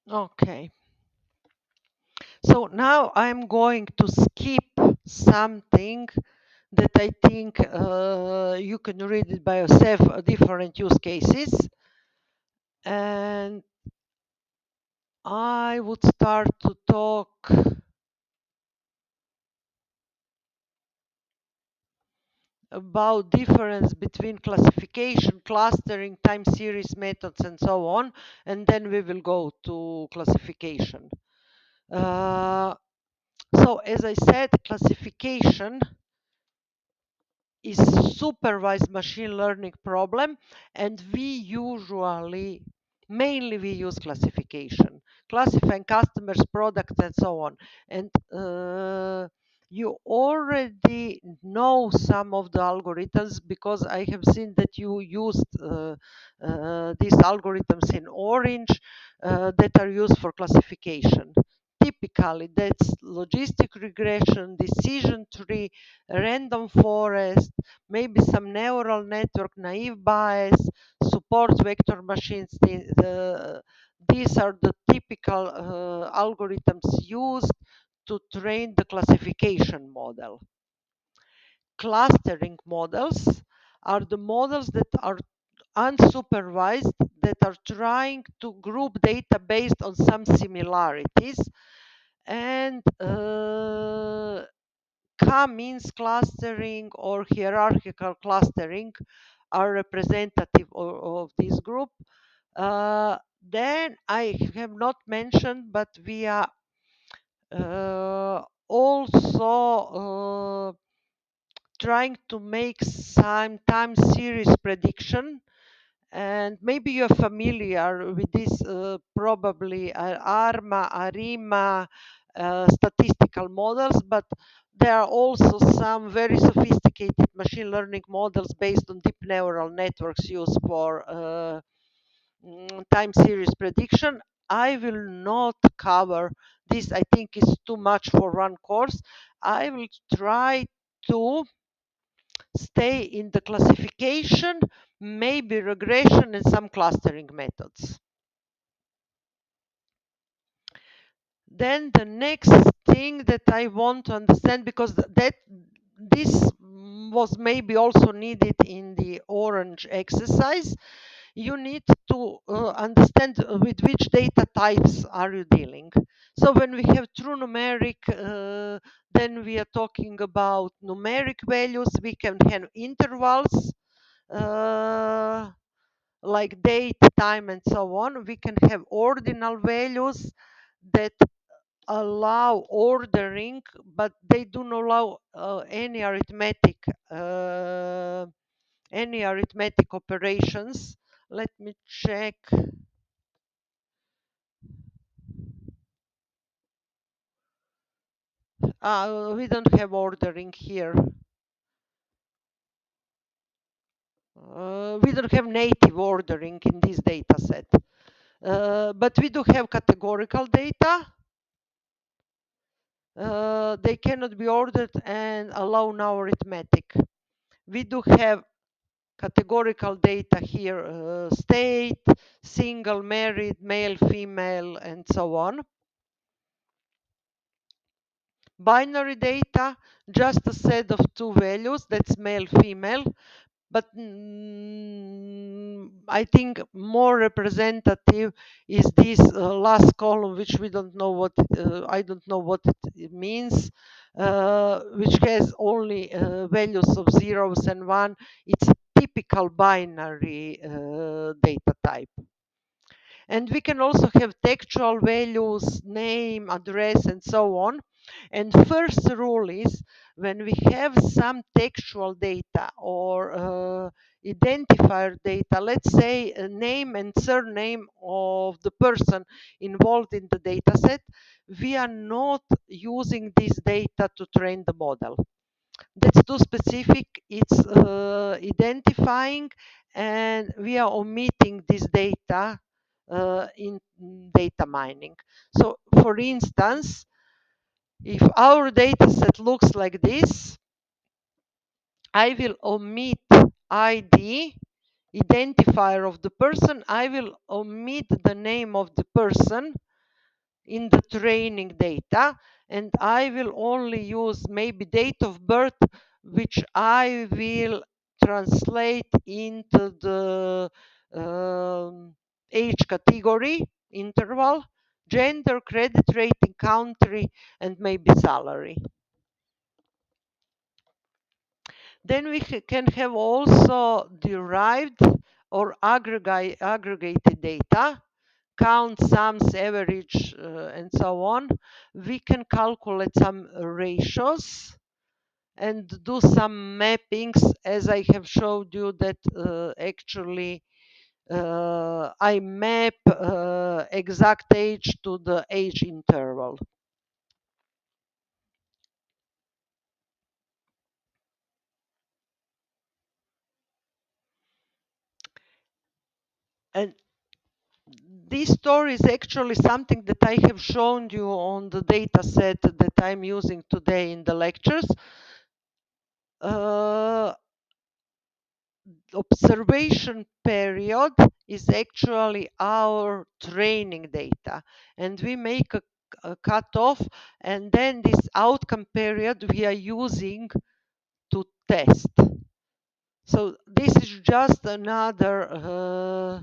Okay. So now I'm going to skip something that I think you can read it by yourself, different use cases. And I would start to talk about difference between classification, clustering, time series methods, and so on. And then we will go to classification. Uh, so as I said, classification is supervised machine learning problem, and mainly we use classification, classifying customers, products, and so on. And you already know some of the algorithms because I have seen that you used these algorithms in orange that are used for classification. Typically, that's logistic regression, decision tree, random forest, maybe some neural network, naive bias, support vector machines. These are the typical algorithms used to train the classification model. Clustering models are the models that are unsupervised, that are trying to group data based on some similarities, and K-means clustering or hierarchical clustering are representative of this group. Then I have not mentioned, but we are also trying to make some time series prediction, and maybe you're familiar with this, probably ARMA, ARIMA statistical models, but there are also some very sophisticated machine learning models based on deep neural networks used for time series prediction. I will not cover this. I think it's too much for one course. I will try to stay in the classification, maybe regression, and some clustering methods. Then the next thing that I want to understand, because that this was maybe also needed in the orange exercise, you need to understand with which data types are you dealing. So when we have true numeric, then we are talking about numeric values. We can have intervals, uh, like date, time, and so on. We can have ordinal values that allow ordering, but they do not allow uh, any arithmetic operations. Let me check. We don't have ordering here. We don't have native ordering in this data set. But we do have categorical data. They cannot be ordered and allow no arithmetic. We do have categorical data here, state, single, married, male, female, and so on. Binary data, just a set of two values, that's male, female, but I think more representative is this last column, which we don't know what I don't know what it means, which has only values of zeros and one. It's a typical binary data type. And we can also have textual values, name, address, and so on. And first rule is, when we have some textual data or identifier data, let's say a name and surname of the person involved in the data set, we are not using this data to train the model. That's too specific. It's identifying, and we are omitting this data in data mining. So, for instance, if our data set looks like this, I will omit ID, identifier of the person. I will omit the name of the person. in the training data, and I will only use maybe date of birth, which I will translate into the age category interval, gender, credit rating, country, and maybe salary. Then we can have also derived or aggregated data, count, sums, average, and so on. We can calculate some ratios and do some mappings, as I have showed you that actually I map exact age to the age interval. And this story is actually something that I have shown you on the data set that I'm using today in the lectures. Uh, Observation period is actually our training data, and we make a cutoff, and then this outcome period we are using to test. So this is just another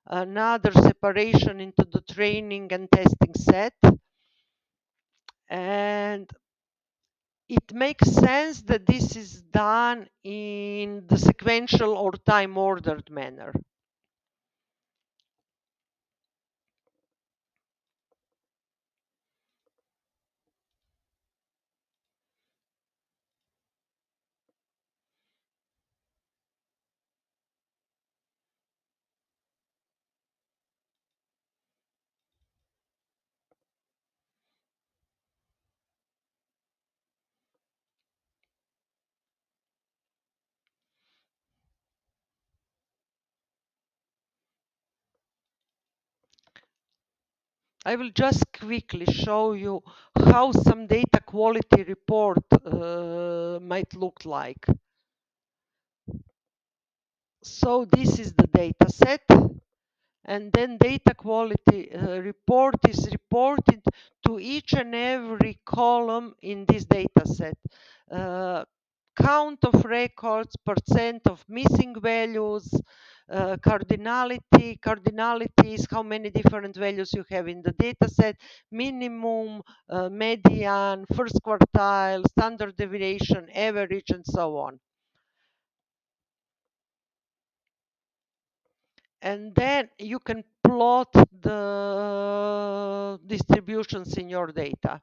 separation into the training and testing set, and it makes sense that this is done in the sequential or time ordered manner. I will just quickly show you how some data quality report might look like. So this is the data set, and then data quality report is reported to each and every column in this data set. Uh, Count of records, percent of missing values, cardinality. Cardinality is how many different values you have in the data set, minimum, median, first quartile, standard deviation, average, and so on. And then you can plot the distributions in your data.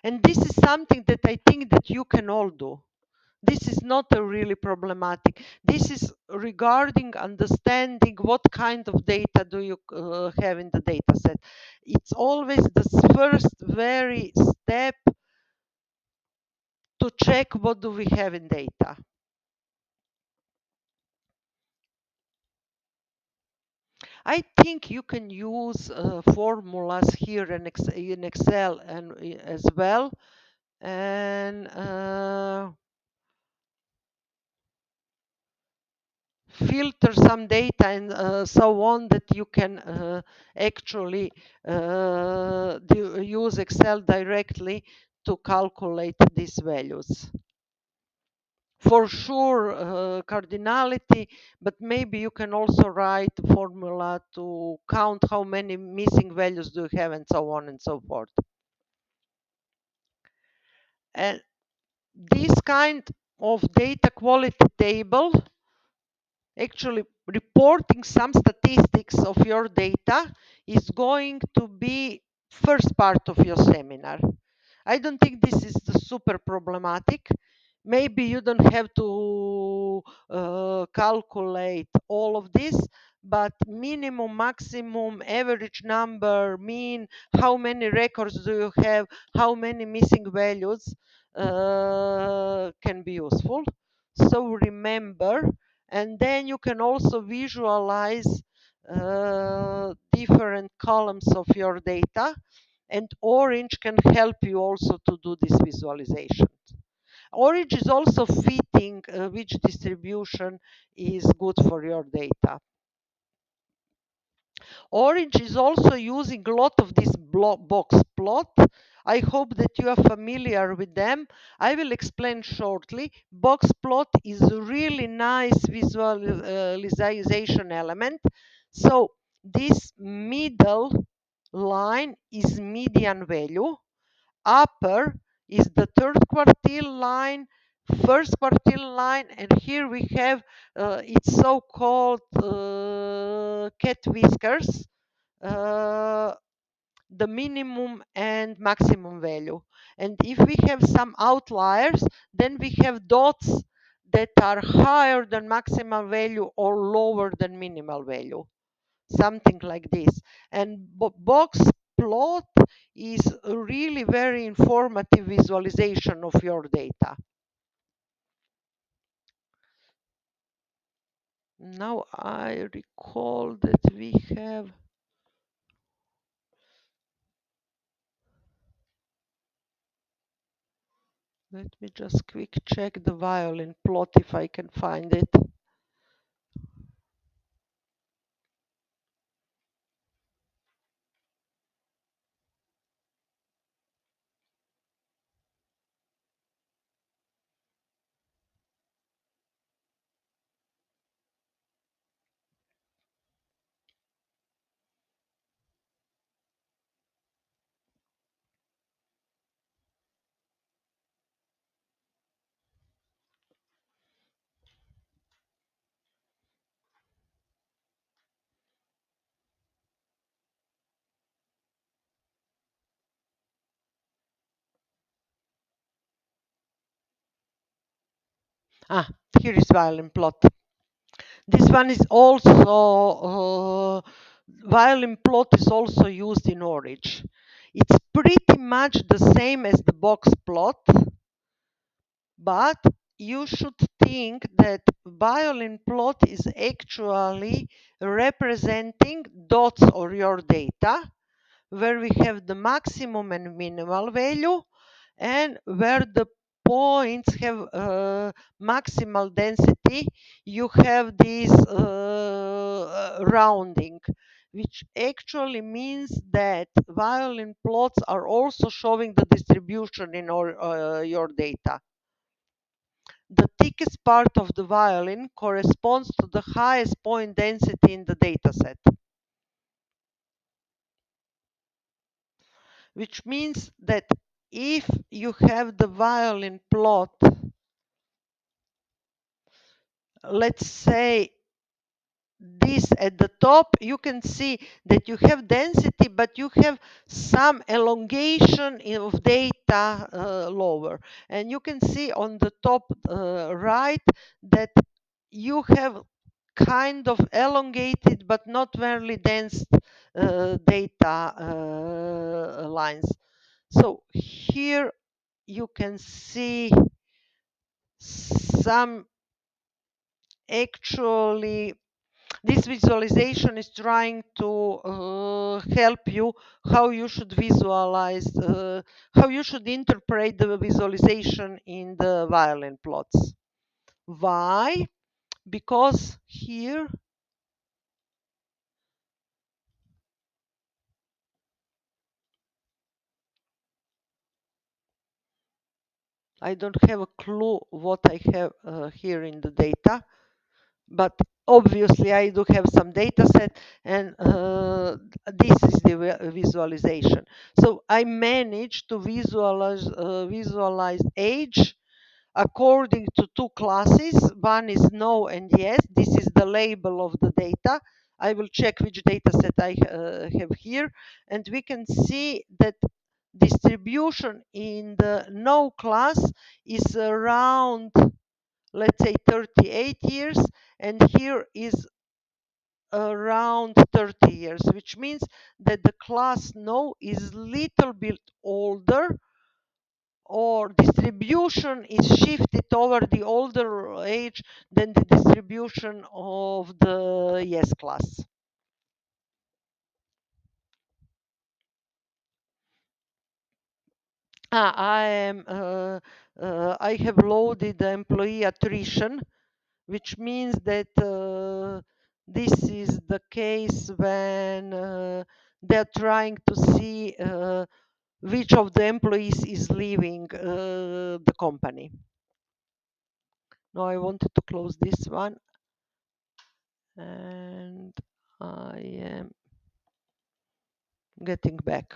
And this is something that I think that you can all do. This is not a really problematic. This is regarding understanding what kind of data do you have in the data set. It's always the first very step to check what do we have in data. I think you can use formulas here in Excel and as well, and filter some data and so on that you can actually use Excel directly to calculate these values. For sure, cardinality, but maybe you can also write a formula to count how many missing values do you have and so on and so forth. And this kind of data quality table, actually reporting some statistics of your data, is going to be first part of your seminar. I don't think this is super problematic. Maybe you don't have to calculate all of this, but minimum, maximum, average number, mean, how many records do you have, how many missing values can be useful. So remember, and then you can also visualize different columns of your data, and Orange can help you also to do this visualization. Orange is also fitting which distribution is good for your data. Orange is also using a lot of this box plot. I hope that you are familiar with them. I will explain shortly. Box plot is a really nice visualization element. So this middle line is median value. Upper is the third quartile line, first quartile line, and here we have its so-called cat whiskers, uh, the minimum and maximum value. And if we have some outliers, then we have dots that are higher than maximal value or lower than minimal value, something like this. And box plot is a really very informative visualization of your data. Now I recall that we have, let me just quick check the violin plot if I can find it. Ah, here is violin plot. This one is also, violin plot is also used in Orange. It's pretty much the same as the box plot, but you should think that violin plot is actually representing dots or your data, where we have the maximum and minimal value, and where the points have maximal density, you have this rounding, which actually means that violin plots are also showing the distribution in your data. The thickest part of the violin corresponds to the highest point density in the dataset, which means that if you have the violin plot, let's say this at the top, you can see that you have density, but you have some elongation of data lower. And you can see on the top right that you have kind of elongated but not very dense data lines. So here you can see some, actually this visualization is trying to help you how you should visualize, how you should interpret the visualization in the violin plots. Why? Because here I don't have a clue what I have here in the data, but obviously I do have some data set, and this is the visualization. So I managed to visualize age according to two classes. One is no and yes. This is the label of the data. I will check which data set I have here, and we can see that distribution in the no class is around, let's say, 38 years, and here is around 30 years, which means that the class no is little bit older, or distribution is shifted over the older age than the distribution of the yes class. I have loaded the employee attrition, which means that This is the case when they're trying to see which of the employees is leaving the company. Now I wanted to close this one, and I am getting back.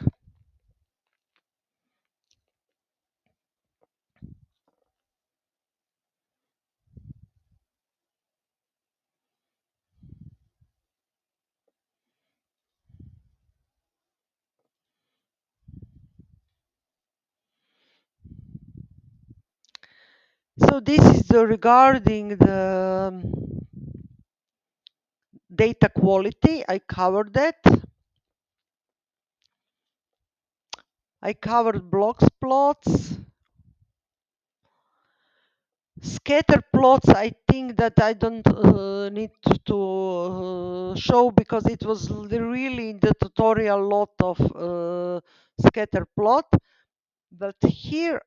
So this is regarding the data quality. I covered that. I covered blocks plots. Scatter plots, I think that I don't need to show, because it was really in the tutorial lot of scatter plot. But here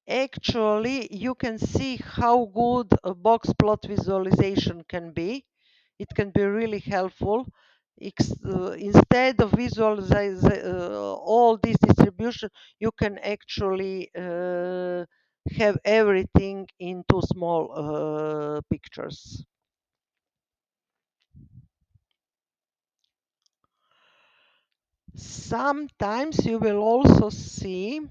actually you can see how good a box plot visualization can be. It can be really helpful. Instead of visualize all this distribution, you can actually have everything in two small pictures. Sometimes you will also see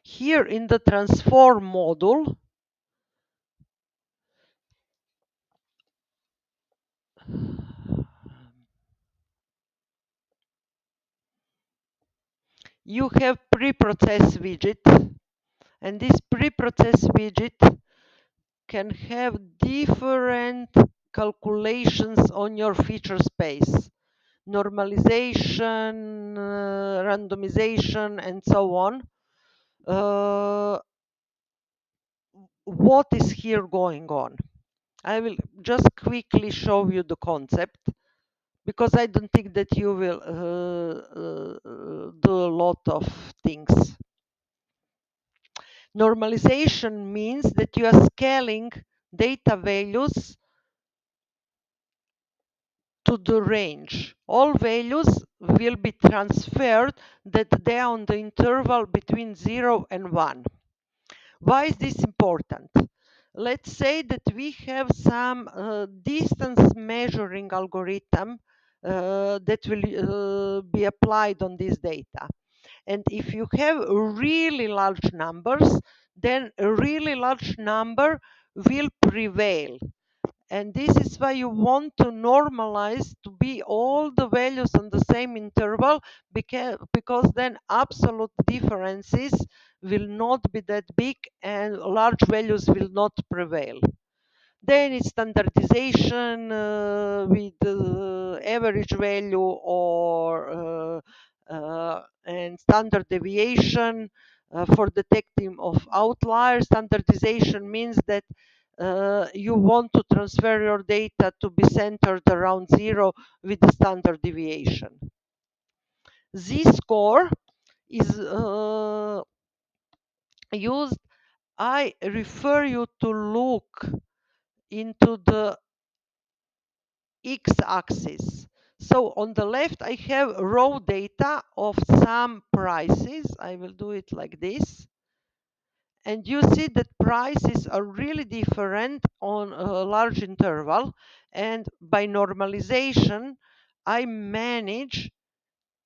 here in the transform module, you have pre-process widget, and this pre-process widget can have different calculations on your feature space, normalization, randomization, and so on. What is here going on? I will just quickly show you the concept, because I don't think that you will do a lot of things. Normalization means that you are scaling data values to the range. All values will be transferred that they are on the interval between 0 and 1. Why is this important? Let's say that we have some distance measuring algorithm that will be applied on this data. And if you have really large numbers, then a really large number will prevail. And this is why you want to normalize to be all the values on the same interval, because then absolute differences will not be that big and large values will not prevail. Then it's standardization with average value or and standard deviation for detecting of outliers. Standardization means that you want to transfer your data to be centered around 0 with the standard deviation. Z-score is used. I refer you to look into the x-axis. So on the left, I have raw data of some prices. I will do it like this. And you see that prices are really different on a large interval. And by normalization, I manage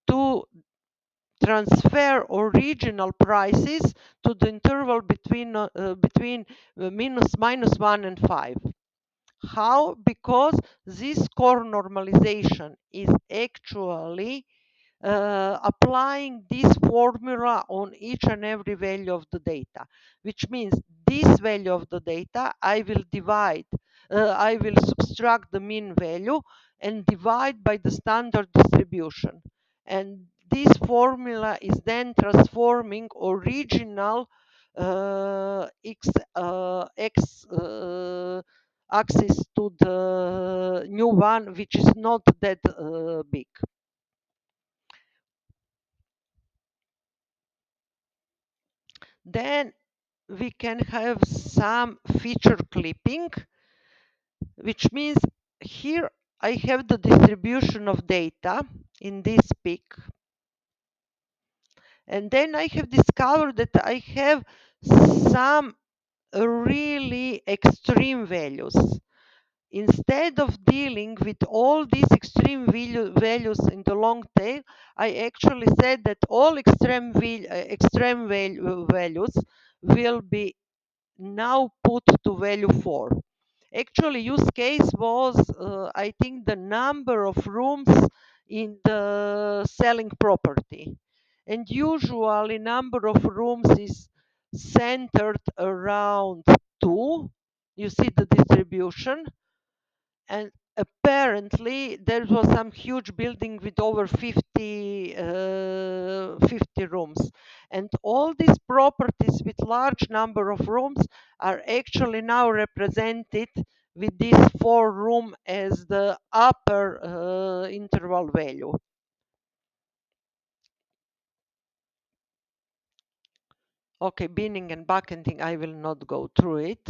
to transfer original prices to the interval between minus 1 and 5. How? Because this core normalization is actually applying this formula on each and every value of the data, which means this value of the data I will subtract the mean value and divide by the standard distribution. And this formula is then transforming original x axis to the new one, which is not that big. Then we can have some feature clipping, which means here I have the distribution of data in this peak. And then I have discovered that I have some really extreme values. Instead of dealing with all these extreme values in the long tail, I actually said that all values will be now put to value 4. Actually, use case was, I think, the number of rooms in the selling property. And usually number of rooms is centered around 2. You see the distribution. And apparently there was some huge building with over 50 rooms, and all these properties with large number of rooms are actually now represented with this 4 room as the upper interval value. Okay, binning and bucketing, I will not go through it.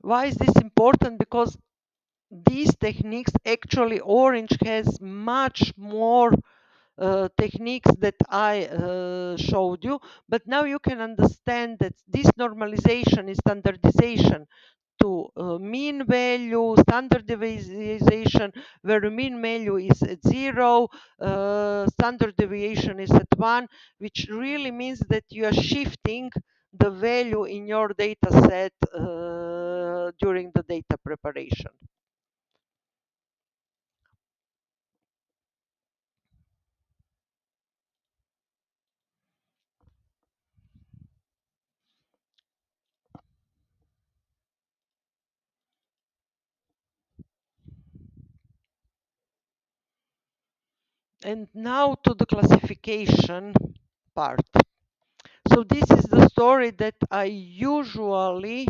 Why is this important? Because these techniques, actually Orange has much more techniques that I showed you, but now you can understand that this normalization is standardization to mean value, standard deviation, where the mean value is at 0, standard deviation is at 1, which really means that you are shifting the value in your data set during the data preparation. And now to the classification part. So this is the story that I usually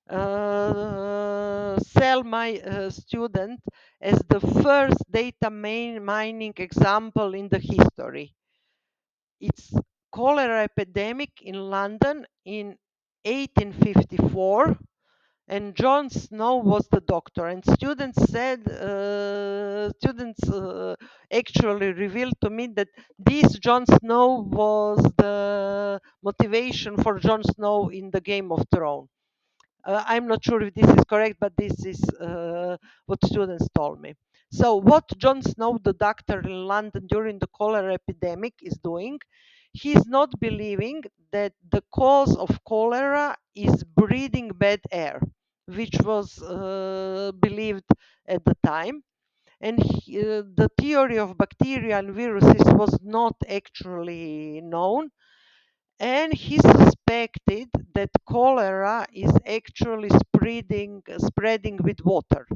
sell my student as the first data mining example in the history. It's cholera epidemic in London in 1854, and John Snow was the doctor. And students actually revealed to me that this John Snow was the motivation for Jon Snow in the Game of Thrones. I'm not sure if this is correct, but this is what students told me. So, what Jon Snow, the doctor in London during the cholera epidemic, is doing, he's not believing that the cause of cholera is breathing bad air, which was believed at the time. And the theory of bacteria and viruses was not actually known, and he suspected that cholera is actually spreading with water.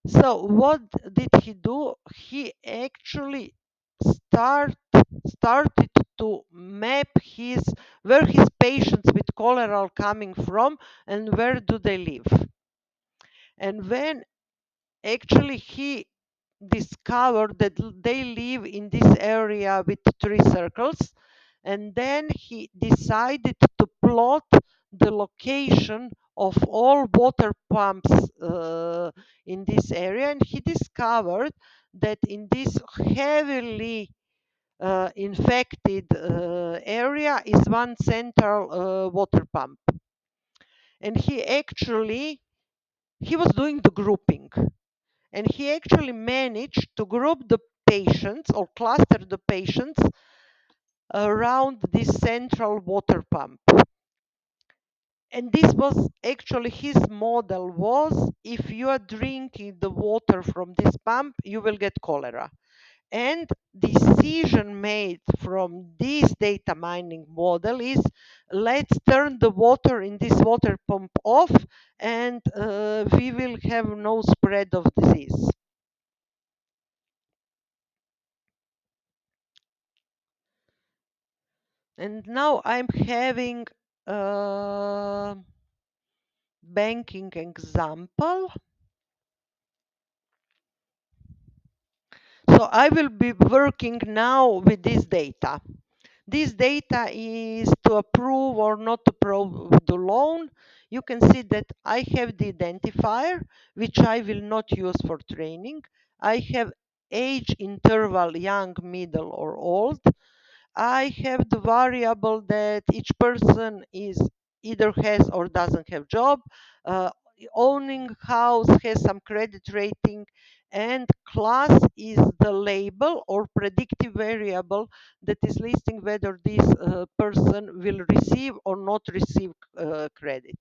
So what did he do? He actually started to map his where his patients with cholera are coming from and where do they live. And when actually he discovered that they live in this area with 3 circles, and then he decided to plot the location of all water pumps in this area, and he discovered that in this heavily infected area is one central water pump. And he was doing the grouping, and he actually managed to group the patients or cluster the patients around this central water pump. And this was actually his model was, if you are drinking the water from this pump, you will get cholera. And decision made from this data mining model is, let's turn the water in this water pump off, and we will have no spread of disease. And now I'm having uh, banking example. So I will be working now with this data. This data is to approve or not approve the loan. You can see that I have the identifier, which I will not use for training. I have age interval, young, middle, or old. I have the variable that each person is either has or doesn't have job, uh, owning house, has some credit rating, and class is the label or predictive variable that is listing whether this person will receive or not receive credit.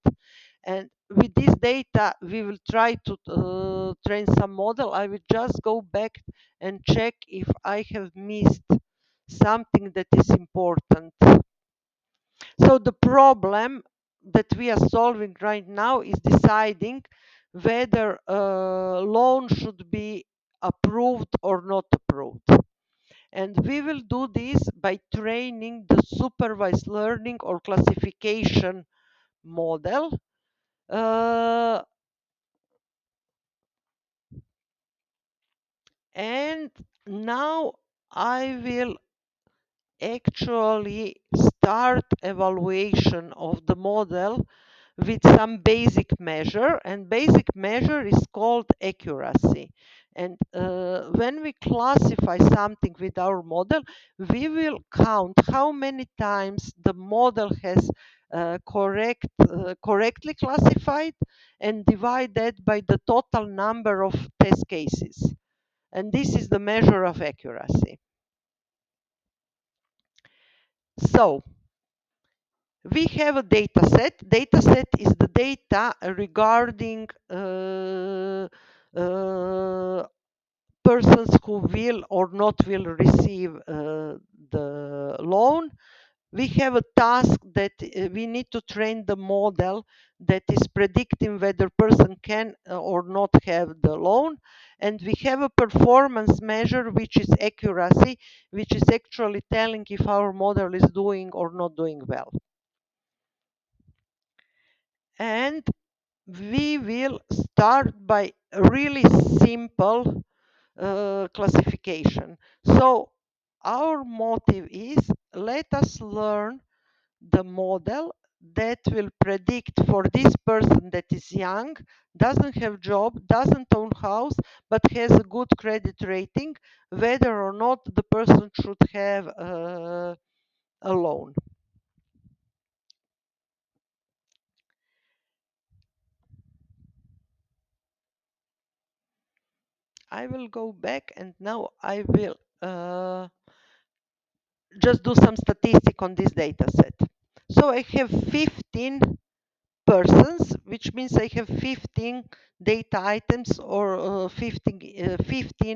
And with this data, we will try to train some model. I will just go back and check if I have missed something that is important. So the problem that we are solving right now is deciding whether a loan should be approved or not approved. And we will do this by training the supervised learning or classification model. Uh, and now I will actually start evaluation of the model with some basic measure, and basic measure is called accuracy. And when we classify something with our model, we will count how many times the model has correctly classified and divide that by the total number of test cases. And this is the measure of accuracy. So we have a data set. Data set is the data regarding persons who will or not will receive the loan. We have a task that we need to train the model that is predicting whether person can or not have the loan. And we have a performance measure, which is accuracy, which is actually telling if our model is doing or not doing well. And we will start by a really simple classification. So our motive is, let us learn the model that will predict for this person that is young, doesn't have job, doesn't own house, but has a good credit rating, whether or not the person should have a loan. I will go back and now I will just do some statistic on this data set. So I have 15 persons, which means I have 15 data items or 15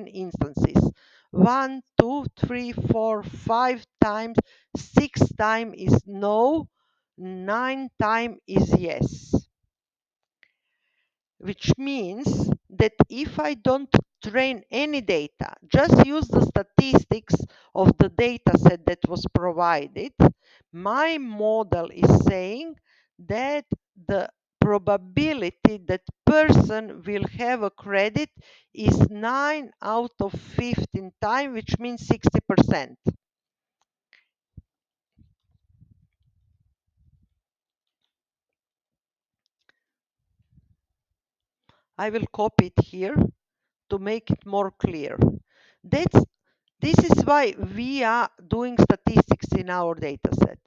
instances. 1, 2, 3, 4, 5 times, 6 times is no, 9 times is yes. Which means that if I don't train any data, just use the statistics of the data set that was provided, my model is saying that the probability that person will have a credit is 9 out of 15 times, which means 60%. I will copy it here to make it more clear. That's This is why we are doing statistics in our data set.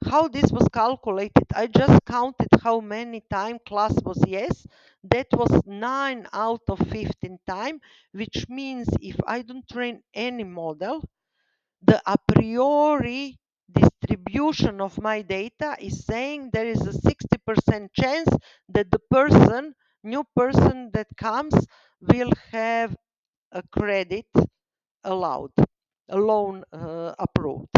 How this was calculated, I just counted how many times class was yes. That was 9 out of 15 times, which means if I don't train any model, the a priori distribution of my data is saying there is a 60% chance that the new person that comes will have a credit allowed, a loan approved.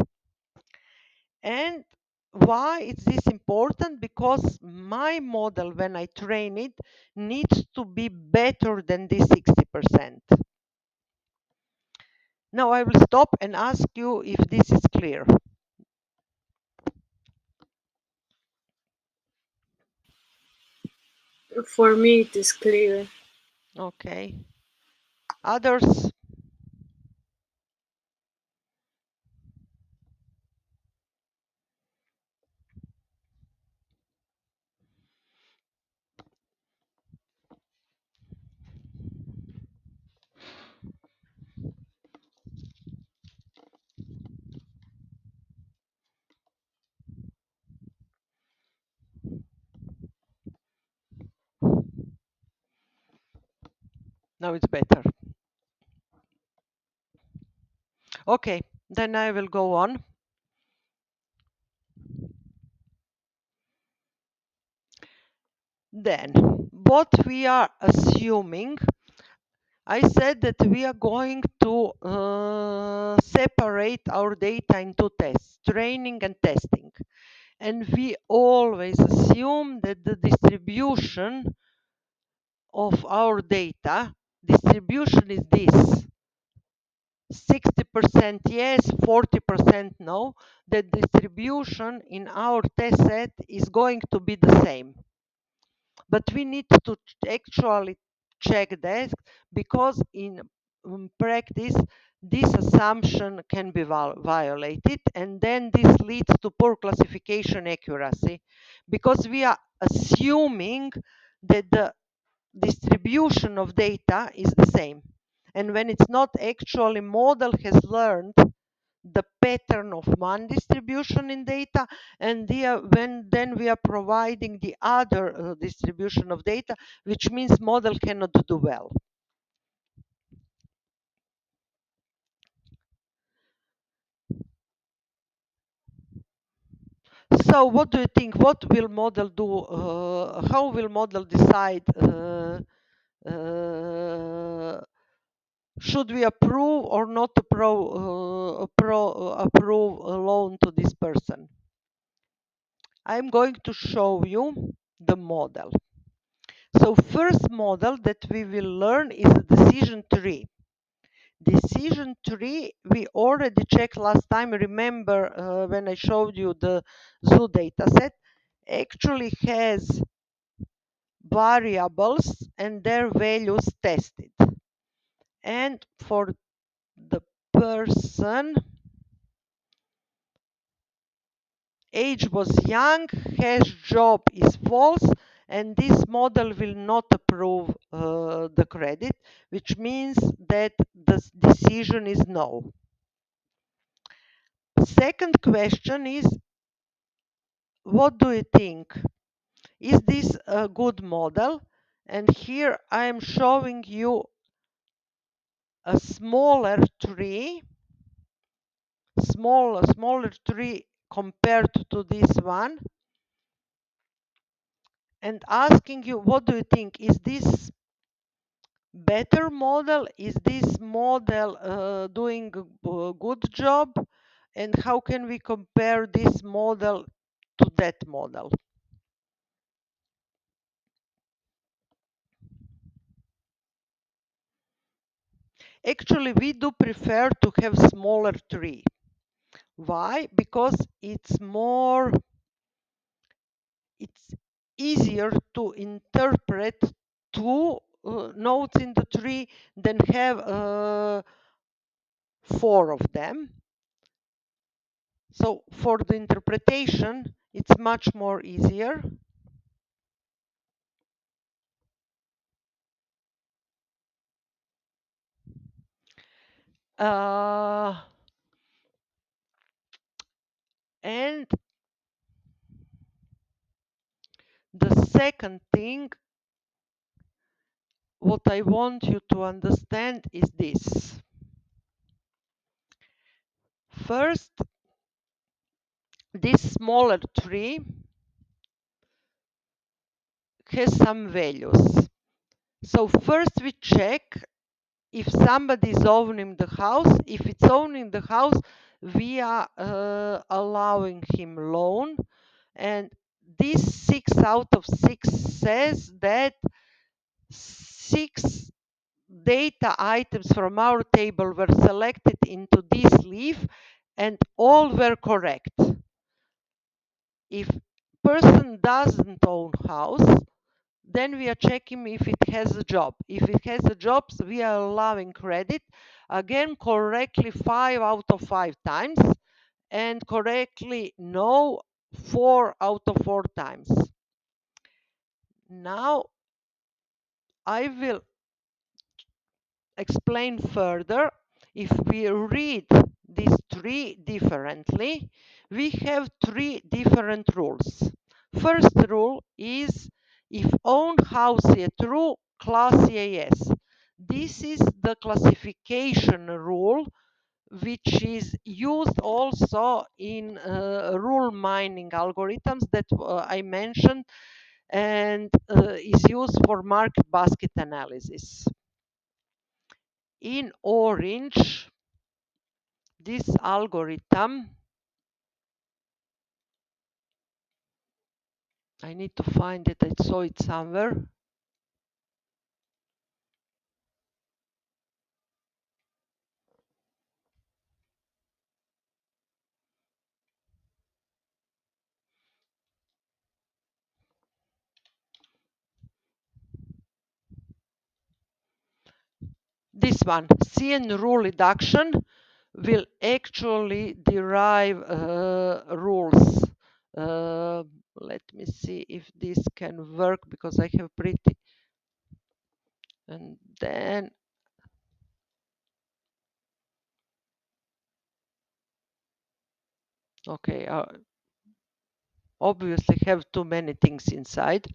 And why is this important? Because my model, when I train it, needs to be better than this 60%. Now I will stop and ask you if this is clear. For me, it is clear. Okay. Others? Now it's better. Okay, then I will go on. Then, what we are assuming, I said that we are going to separate our data into tests, training and testing. And we always assume that the distribution of our data distribution is this: 60% yes, 40% no. The distribution in our test set is going to be the same. But we need to actually check that, because in practice this assumption can be violated, and then this leads to poor classification accuracy, because we are assuming that the distribution of data is the same, and when it's not, actually model has learned the pattern of one distribution in data, and when then we are providing the other distribution of data, which means model cannot do well. So what do you think? What will model do? How will model decide? Uh, should we approve or not approve a loan to this person? I'm going to show you the model. So first model that we will learn is a decision tree. Decision tree we already checked last time. Remember when I showed you the zoo dataset, actually has variables and their values tested. And for the person, age was young, has job is false, and this model will not approve the credit, which means that the decision is no. Second question is, what do you think? Is this a good model? And here I am showing you a smaller tree, smaller tree compared to this one, and asking you, what do you think? Is this better model? Is this model doing a good job? And how can we compare this model to that model? Actually, we do prefer to have smaller tree. Why? Because it's easier to interpret two nodes in the tree than have four of them. So for the interpretation, it's much more easier. Uh, and the second thing, what I want you to understand is this. First, this smaller tree has some values. So first we check if somebody is owning the house. If it's owning the house, we are allowing him loan. And this 6 out of 6 says that 6 data items from our table were selected into this leaf and all were correct. If person doesn't own house, Then we are checking if it has a job. If it has a job, we are allowing credit. Again, correctly 5 out of 5 times, and correctly no 4 out of 4 times. Now I will explain further. If we read these three differently, we have three different rules. First rule is if own house is true, class yes. This is the classification rule which is used also in rule mining algorithms that I mentioned, and is used for market basket analysis. In orange, this algorithm, I need to find it, I saw it somewhere. This one, CN rule reduction, will actually derive rules. Let me see if this can work, because I have pretty, and then okay, obviously have too many things inside.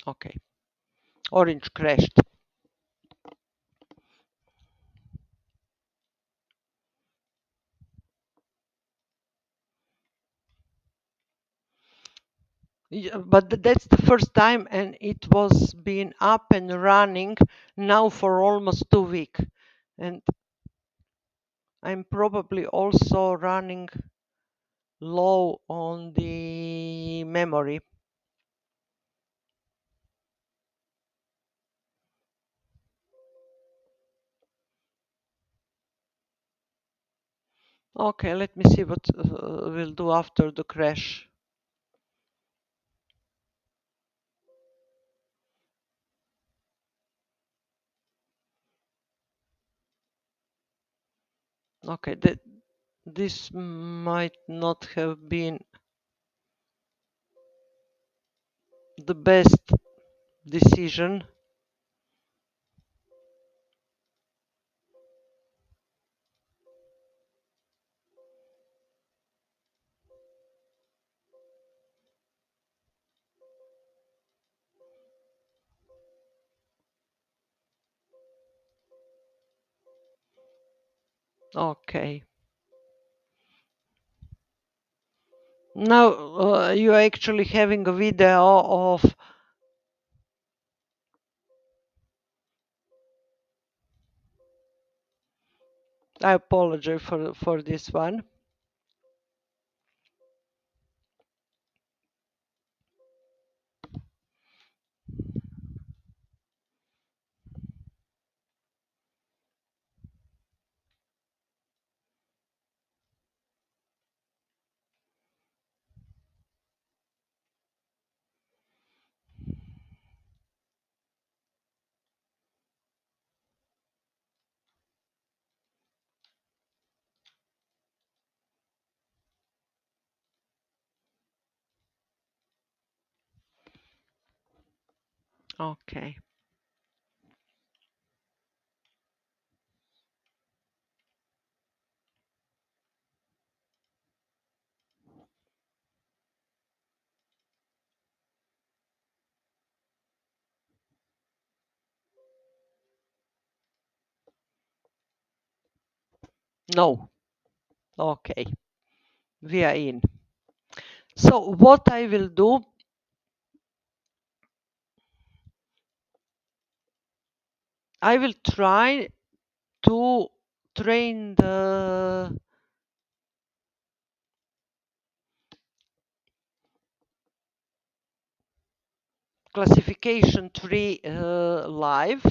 Okay, orange crashed. Yeah, but that's the first time, and it was been up and running now for almost 2 weeks, and I'm probably also running low on the memory. Okay, let me see what we'll do after the crash. Okay, this might not have been the best decision. Okay. Now you are actually having a video of, I apologize for this one. Okay. No. Okay. We are in. So what I will do, I will try to train the classification tree live.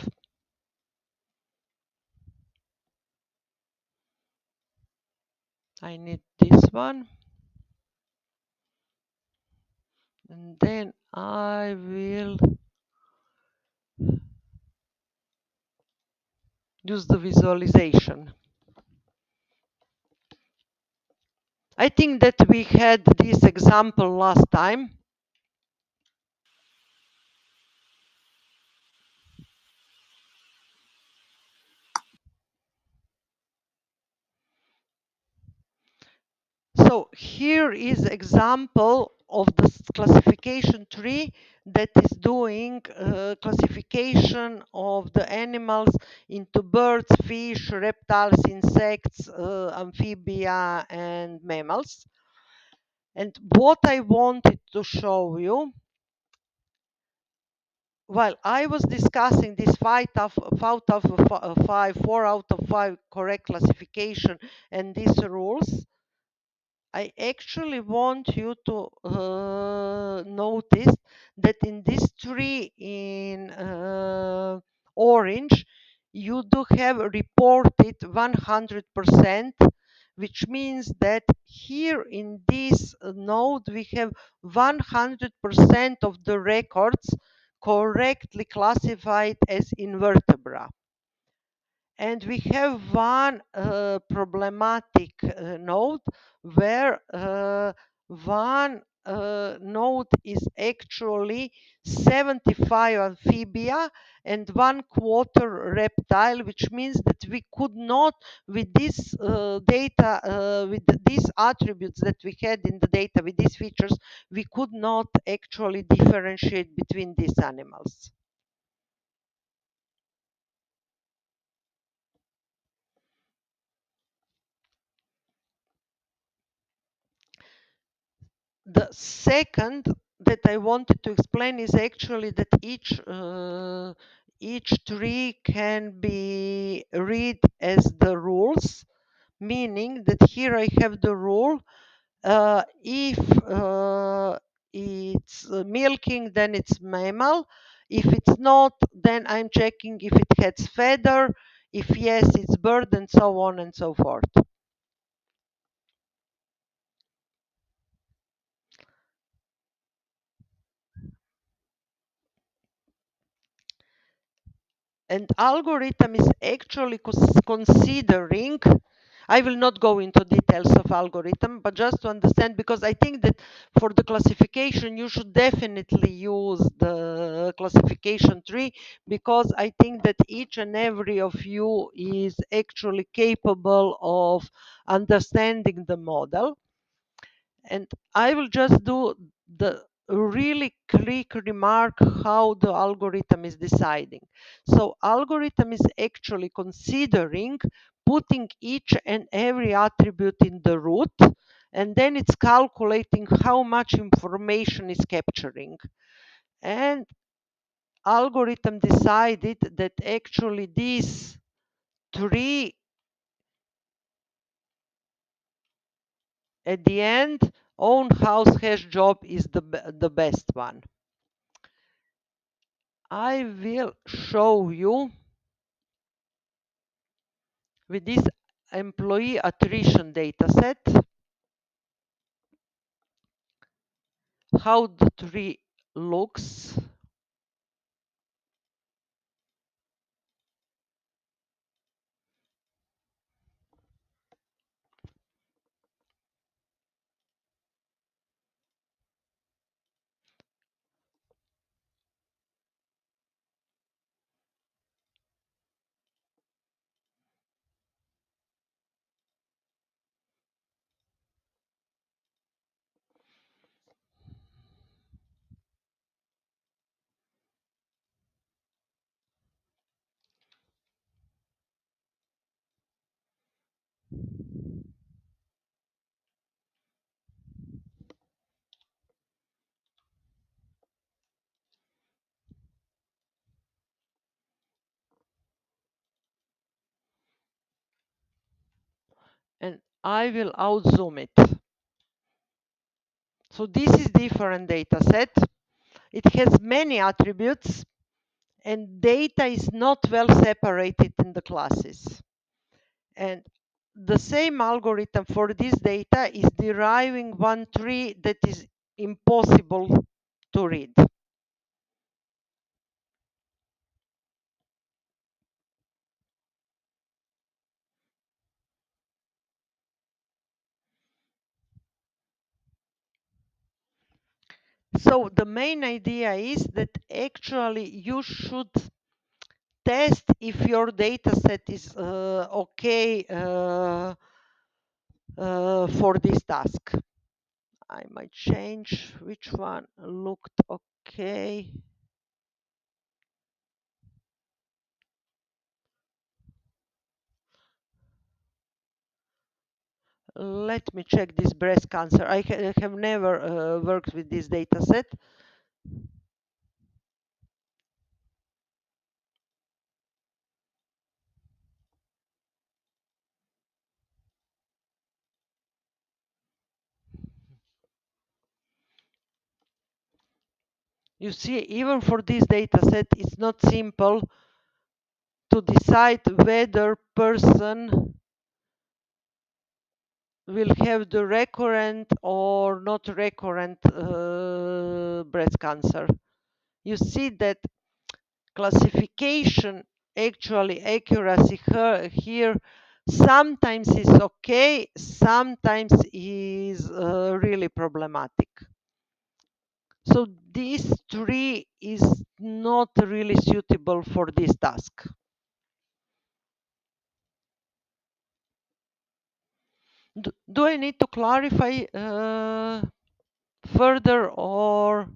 I need this one. And then I will use the visualization. I think that we had this example last time. So here is example of the classification tree that is doing classification of the animals into birds, fish, reptiles, insects, amphibia, and mammals. And what I wanted to show you, while I was discussing this 4 out of 5 correct classification and these rules, I actually want you to notice that in this tree in orange, you do have reported 100%, which means that here in this node, we have 100% of the records correctly classified as invertebra. And we have one problematic node where one node is actually 75 amphibia and 1/4 reptile, which means that we could not, with this data, with these attributes that we had in the data, with these features, we could not actually differentiate between these animals. The second that I wanted to explain is actually that each tree can be read as the rules, meaning that here I have the rule, if it's milking, then it's mammal. If it's not, then I'm checking if it has feather. If yes, it's bird, and so on and so forth. And algorithm is actually considering, I will not go into details of algorithm, but just to understand, because I think that for the classification you should definitely use the classification tree, because I think that each and every of you is actually capable of understanding the model. And I will just do the really quick remark how the algorithm is deciding. So algorithm is actually considering putting each and every attribute in the root, and then it's calculating how much information is capturing. And algorithm decided that actually these three at the end, own house hash job is the best one. I will show you with this employee attrition data set how the tree looks. And I will outzoom it. So this is different data set. It has many attributes and data is not well separated in the classes. And the same algorithm for this data is deriving one tree that is impossible to read. So the main idea is that actually you should test if your data set is okay for this task. I might change which one looked okay. Let me check this breast cancer. I have never worked with this data set. You see, even for this data set, it's not simple to decide whether person will have the recurrent or not recurrent breast cancer. You see that classification actually accuracy here sometimes is okay, sometimes is really problematic. So this tree is not really suitable for this task. Do I need to clarify further or